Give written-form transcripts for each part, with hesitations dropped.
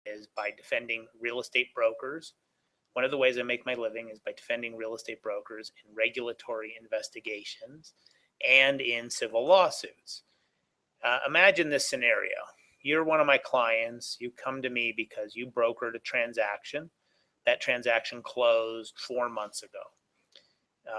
is by defending real estate brokers. One of the ways I make my living is by defending real estate brokers in regulatory investigations and in civil lawsuits. Imagine this scenario. You're one of my clients. You come to me because you brokered a transaction. That transaction closed 4 months ago.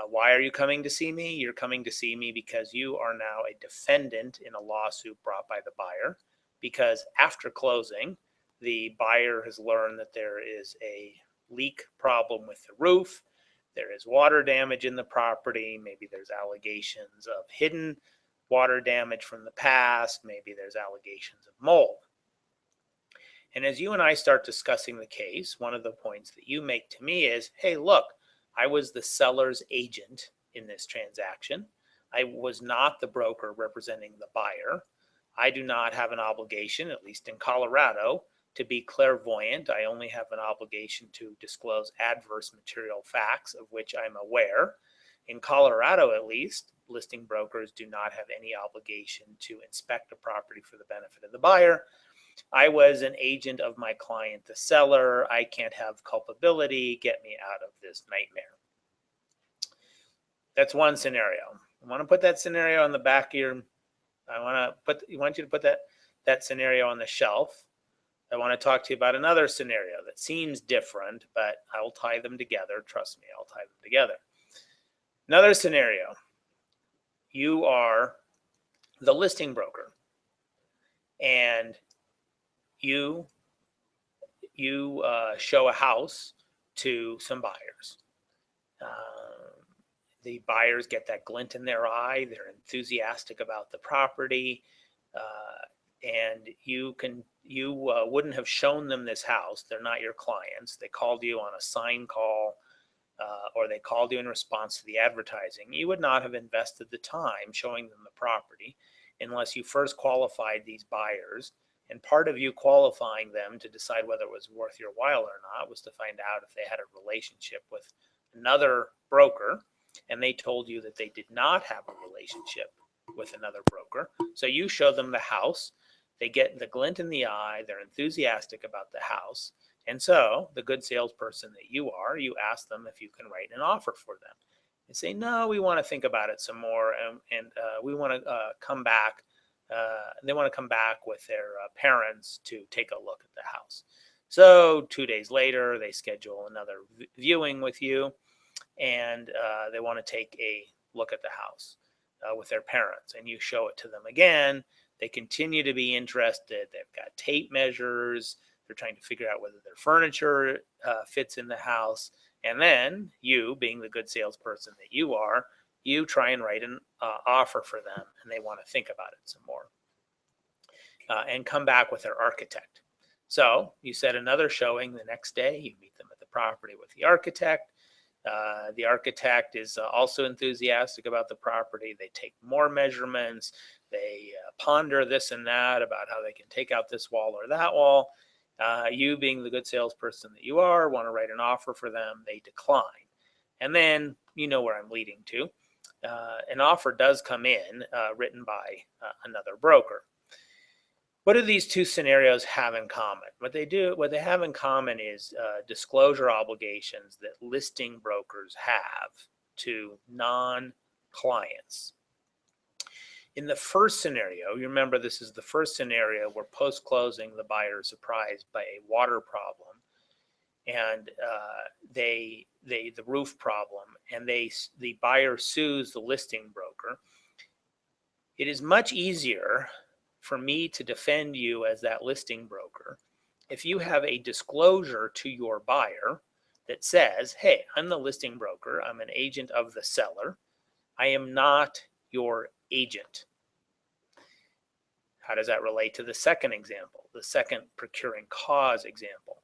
Why are you coming to see me? You're coming to see me because you are now a defendant in a lawsuit brought by the buyer, because after closing, the buyer has learned that there is a leak problem with the roof, there is water damage in the property, maybe there's allegations of hidden water damage from the past, maybe there's allegations of mold. And as you and I start discussing the case, one of the points that you make to me is, hey, look, I was the seller's agent in this transaction. I was not the broker representing the buyer. I do not have an obligation, at least in Colorado, to be clairvoyant. I only have an obligation to disclose adverse material facts of which I'm aware. In Colorado, at least, listing brokers do not have any obligation to inspect a property for the benefit of the buyer. I was an agent of my client, the seller. I can't have culpability. Get me out of this nightmare. That's one scenario. I want to put that scenario on the back of your, I want you to put that scenario on the shelf. I want to talk to you about another scenario that seems different, but I'll tie them together. Trust me, I'll tie them together. Another scenario. You are the listing broker, and you show a house to some buyers. The buyers get that glint in their eye. They're enthusiastic about the property, and you wouldn't have shown them this house. They're not your clients. They called you on a sign call, or they called you in response to the advertising. You would not have invested the time showing them the property unless you first qualified these buyers. And part of you qualifying them to decide whether it was worth your while or not was to find out if they had a relationship with another broker, and they told you that they did not have a relationship with another broker. So you show them the house. They get the glint in the eye. They're enthusiastic about the house. And so the good salesperson that you are, you ask them if you can write an offer for them. They say, no, we want to think about it some more, and we want to come back. They want to come back with their parents to take a look at the house. So 2 days later, they schedule another viewing with you, and they want to take a look at the house with their parents, and you show it to them again. They continue to be interested. They've got tape measures. They're trying to figure out whether their furniture fits in the house. And then you, being the good salesperson that you are, you try and write an offer for them, and they want to think about it some more and come back with their architect. So you set another showing the next day. You meet them at the property with the architect. The architect is also enthusiastic about the property. They take more measurements. They ponder this and that about how they can take out this wall or that wall. You, being the good salesperson that you are, want to write an offer for them. They decline. And then you know where I'm leading to. An offer does come in written by another broker. What do these two scenarios have in common? What they have in common is disclosure obligations that listing brokers have to non-clients. In the first scenario, you remember this is the first scenario where post-closing the buyer is surprised by a water problem and the roof problem, and the buyer sues the listing broker. It is much easier for me to defend you as that listing broker if you have a disclosure to your buyer that says, hey, I'm the listing broker. I'm an agent of the seller. I am not your agent. How does that relate to the second example, the second procuring cause example?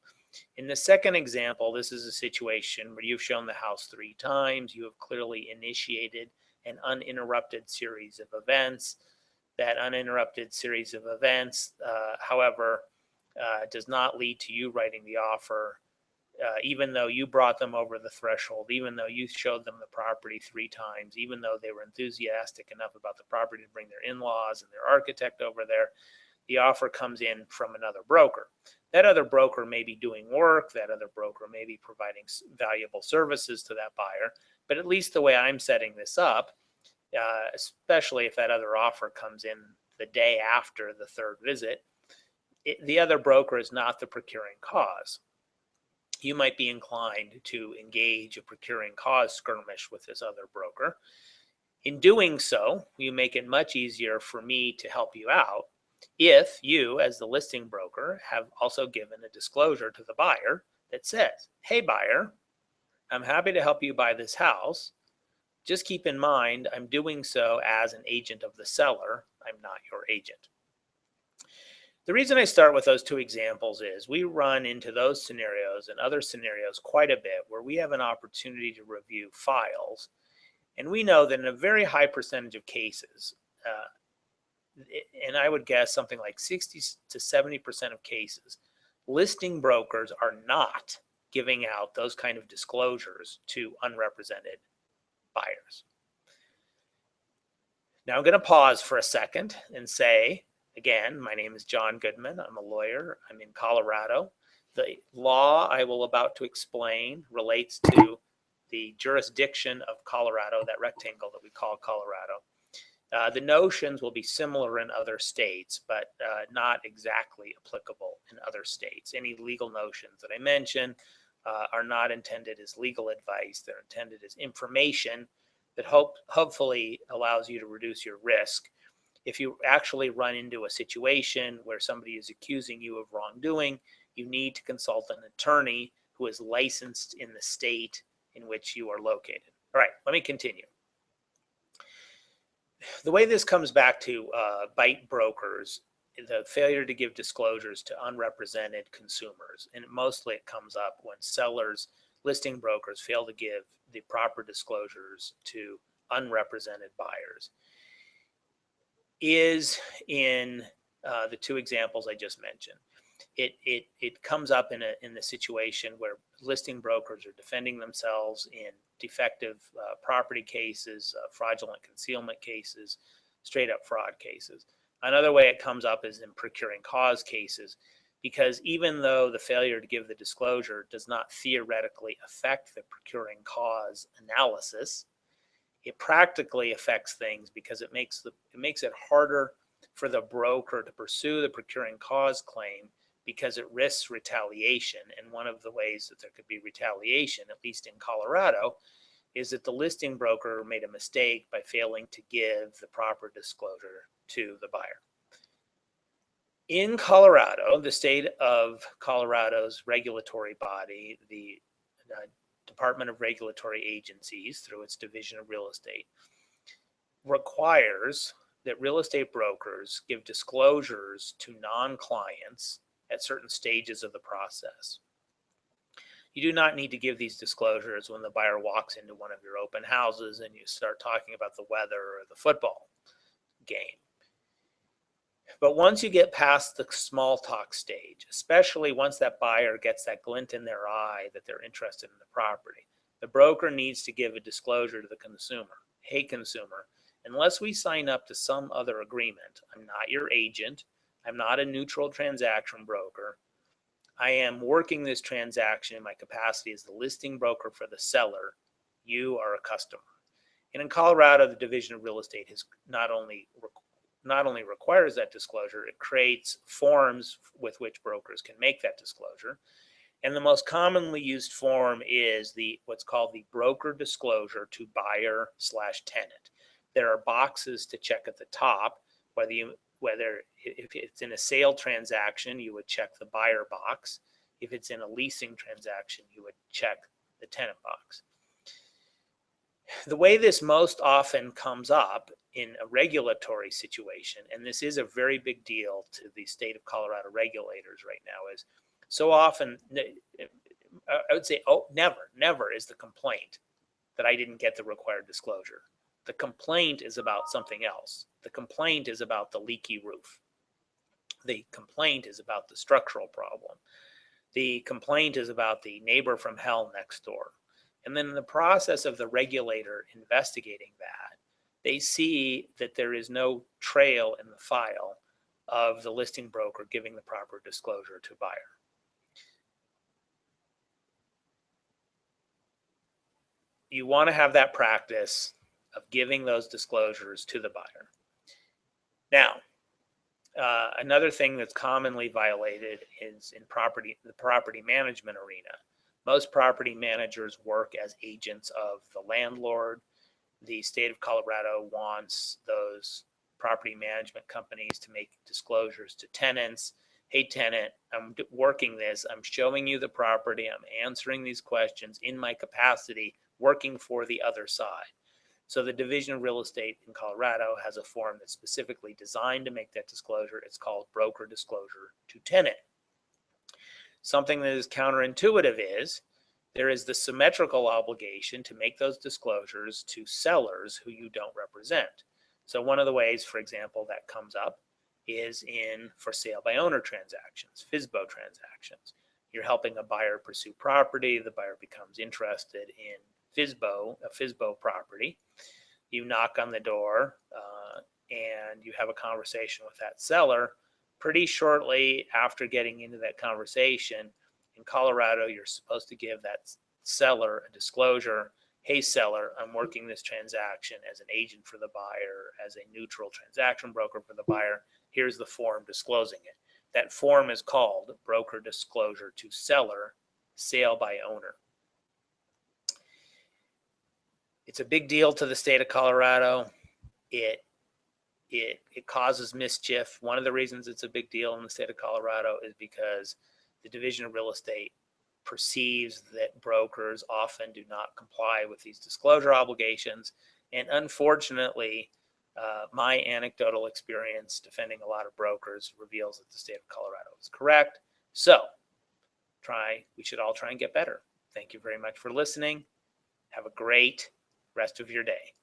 In the second example, this is a situation where you've shown the house 3 times. You have clearly initiated an uninterrupted series of events. That uninterrupted series of events, however, does not lead to you writing the offer, even though you brought them over the threshold, even though you showed them the property 3 times, even though they were enthusiastic enough about the property to bring their in-laws and their architect over there. the offer comes in from another broker. That other broker may be doing work, that other broker may be providing valuable services to that buyer, but at least the way I'm setting this up, especially if that other offer comes in the day after the third visit, the other broker is not the procuring cause. You might be inclined to engage a procuring cause skirmish with this other broker. In doing so, you make it much easier for me to help you out if you, as the listing broker, have also given a disclosure to the buyer that says, hey buyer, I'm happy to help you buy this house. Just keep in mind, I'm doing so as an agent of the seller. I'm not your agent. The reason I start with those two examples is we run into those scenarios and other scenarios quite a bit where we have an opportunity to review files. And we know that in a very high percentage of cases, and I would guess something like 60 to 70% of cases, listing brokers are not giving out those kind of disclosures to unrepresented buyers. Now I'm going to pause for a second and say, again, my name is John Goodman. I'm a lawyer. I'm in Colorado. The law I will about to explain relates to the jurisdiction of Colorado, that rectangle that we call Colorado. The notions will be similar in other states, but not exactly applicable in other states. Any legal notions that I mention are not intended as legal advice. They're intended as information that hopefully allows you to reduce your risk. If you actually run into a situation where somebody is accusing you of wrongdoing, you need to consult an attorney who is licensed in the state in which you are located. All right, let me continue. The way this comes back to bite brokers, the failure to give disclosures to unrepresented consumers, and mostly it comes up when sellers, listing brokers, fail to give the proper disclosures to unrepresented buyers, is in the two examples I just mentioned. It comes up in the situation where listing brokers are defending themselves in defective property cases, fraudulent concealment cases, straight up fraud cases. Another way it comes up is in procuring cause cases, because even though the failure to give the disclosure does not theoretically affect the procuring cause analysis, it practically affects things because it makes it harder for the broker to pursue the procuring cause claim because it risks retaliation. And one of the ways that there could be retaliation, at least in Colorado, is that the listing broker made a mistake by failing to give the proper disclosure to the buyer. In Colorado, the state of Colorado's regulatory body, the Department of Regulatory Agencies, through its Division of Real Estate, requires that real estate brokers give disclosures to non-clients at certain stages of the process. You do not need to give these disclosures when the buyer walks into one of your open houses and you start talking about the weather or the football game. But once you get past the small talk stage, especially once that buyer gets that glint in their eye that they're interested in the property, the broker needs to give a disclosure to the consumer. Hey, consumer, unless we sign up to some other agreement, I'm not your agent. I'm not a neutral transaction broker. I am working this transaction in my capacity as the listing broker for the seller. You are a customer. And in Colorado, the Division of Real Estate has not only requires that disclosure, it creates forms with which brokers can make that disclosure. And the most commonly used form is what's called the broker disclosure to buyer/tenant. There are boxes to check at the top, whether if it's in a sale transaction, you would check the buyer box. If it's in a leasing transaction, you would check the tenant box. The way this most often comes up in a regulatory situation, and this is a very big deal to the state of Colorado regulators right now, is so often, I would say, never is the complaint that I didn't get the required disclosure. The complaint is about something else. The complaint is about the leaky roof. The complaint is about the structural problem. The complaint is about the neighbor from hell next door. And then in the process of the regulator investigating that, they see that there is no trail in the file of the listing broker giving the proper disclosure to buyer. You want to have that practice of giving those disclosures to the buyer. Now, another thing that's commonly violated is in the property management arena. Most property managers work as agents of the landlord. The state of Colorado wants those property management companies to make disclosures to tenants. Hey, tenant, I'm working this. I'm showing you the property. I'm answering these questions in my capacity working for the other side. So the Division of Real Estate in Colorado has a form that's specifically designed to make that disclosure. It's called Broker Disclosure to Tenant. Something that is counterintuitive is there is the symmetrical obligation to make those disclosures to sellers who you don't represent. So one of the ways, for example, that comes up is in for sale by owner transactions, FISBO transactions. You're helping a buyer pursue property. The buyer becomes interested in FISBO, a FISBO property. You knock on the door and you have a conversation with that seller. Pretty shortly after getting into that conversation, in Colorado, you're supposed to give that seller a disclosure. Hey, seller, I'm working this transaction as an agent for the buyer, as a neutral transaction broker for the buyer. Here's the form disclosing it. That form is called Broker Disclosure to Seller, Sale by Owner. It's a big deal to the state of Colorado. It causes mischief. One of the reasons it's a big deal in the state of Colorado is because the Division of Real Estate perceives that brokers often do not comply with these disclosure obligations. And unfortunately, my anecdotal experience defending a lot of brokers reveals that the state of Colorado is correct. So we should all try and get better. Thank you very much for listening. Have a great rest of your day.